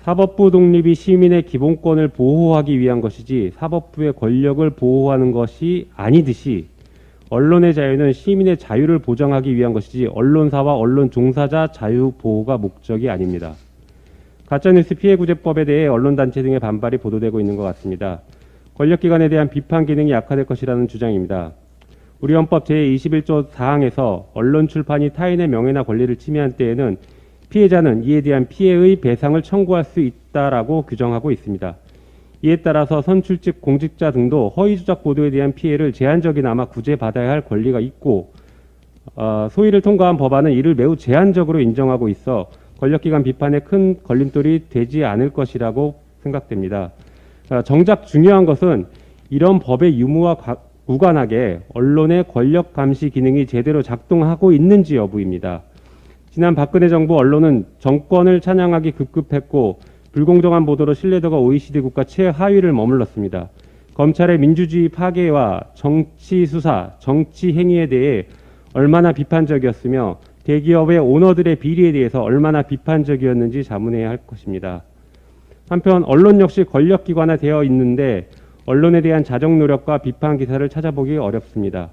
사법부 독립이 시민의 기본권을 보호하기 위한 것이지 사법부의 권력을 보호하는 것이 아니듯이 언론의 자유는 시민의 자유를 보장하기 위한 것이지 언론사와 언론 종사자 자유 보호가 목적이 아닙니다. 가짜뉴스 피해구제법에 대해 언론단체 등의 반발이 보도되고 있는 것 같습니다. 권력기관에 대한 비판 기능이 약화될 것이라는 주장입니다. 우리 헌법 제21조 4항에서 언론 출판이 타인의 명예나 권리를 침해한 때에는 피해자는 이에 대한 피해의 배상을 청구할 수 있다라고 규정하고 있습니다. 이에 따라서 선출직 공직자 등도 허위조작 보도에 대한 피해를 제한적이나마 구제받아야 할 권리가 있고 소위를 통과한 법안은 이를 매우 제한적으로 인정하고 있어 권력기관 비판에 큰 걸림돌이 되지 않을 것이라고 생각됩니다. 정작 중요한 것은 이런 법의 유무와 무관하게 언론의 권력 감시 기능이 제대로 작동하고 있는지 여부입니다. 지난 박근혜 정부 언론은 정권을 찬양하기 급급했고 불공정한 보도로 신뢰도가 OECD 국가 최하위를 머물렀습니다. 검찰의 민주주의 파괴와 정치 수사, 정치 행위에 대해 얼마나 비판적이었으며 대기업의 오너들의 비리에 대해서 얼마나 비판적이었는지 자문해야 할 것입니다. 한편 언론 역시 권력기관화 되어 있는데 언론에 대한 자정 노력과 비판 기사를 찾아보기 어렵습니다.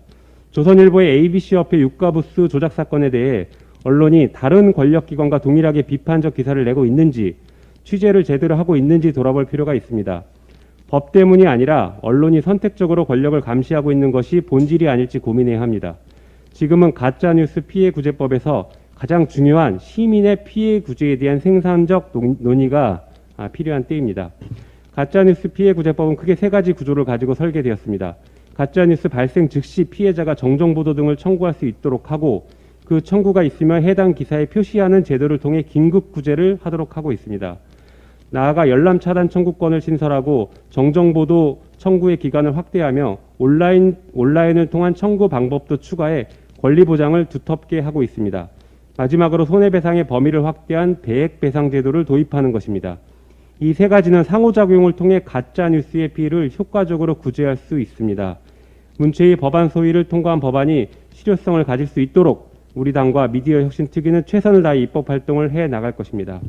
조선일보의 ABC협회 유가부스 조작 사건에 대해 언론이 다른 권력기관과 동일하게 비판적 기사를 내고 있는지 취재를 제대로 하고 있는지 돌아볼 필요가 있습니다. 법 때문이 아니라 언론이 선택적으로 권력을 감시하고 있는 것이 본질이 아닐지 고민해야 합니다. 지금은 가짜뉴스 피해구제법에서 가장 중요한 시민의 피해 구제에 대한 생산적 논의가 필요한 때입니다. 가짜뉴스 피해구제법은 크게 세 가지 구조를 가지고 설계되었습니다. 가짜뉴스 발생 즉시 피해자가 정정보도 등을 청구할 수 있도록 하고 그 청구가 있으면 해당 기사에 표시하는 제도를 통해 긴급구제를 하도록 하고 있습니다. 나아가 열람 차단 청구권을 신설하고 정정보도 청구의 기간을 확대하며 온라인을 통한 청구 방법도 추가해 권리 보장을 두텁게 하고 있습니다. 마지막으로 손해배상의 범위를 확대한 배액배상 제도를 도입하는 것입니다. 이 세 가지는 상호작용을 통해 가짜뉴스의 피해를 효과적으로 구제할 수 있습니다. 문체위 법안 소위를 통과한 법안이 실효성을 가질 수 있도록 우리 당과 미디어 혁신특위는 최선을 다해 입법 활동을 해 나갈 것입니다.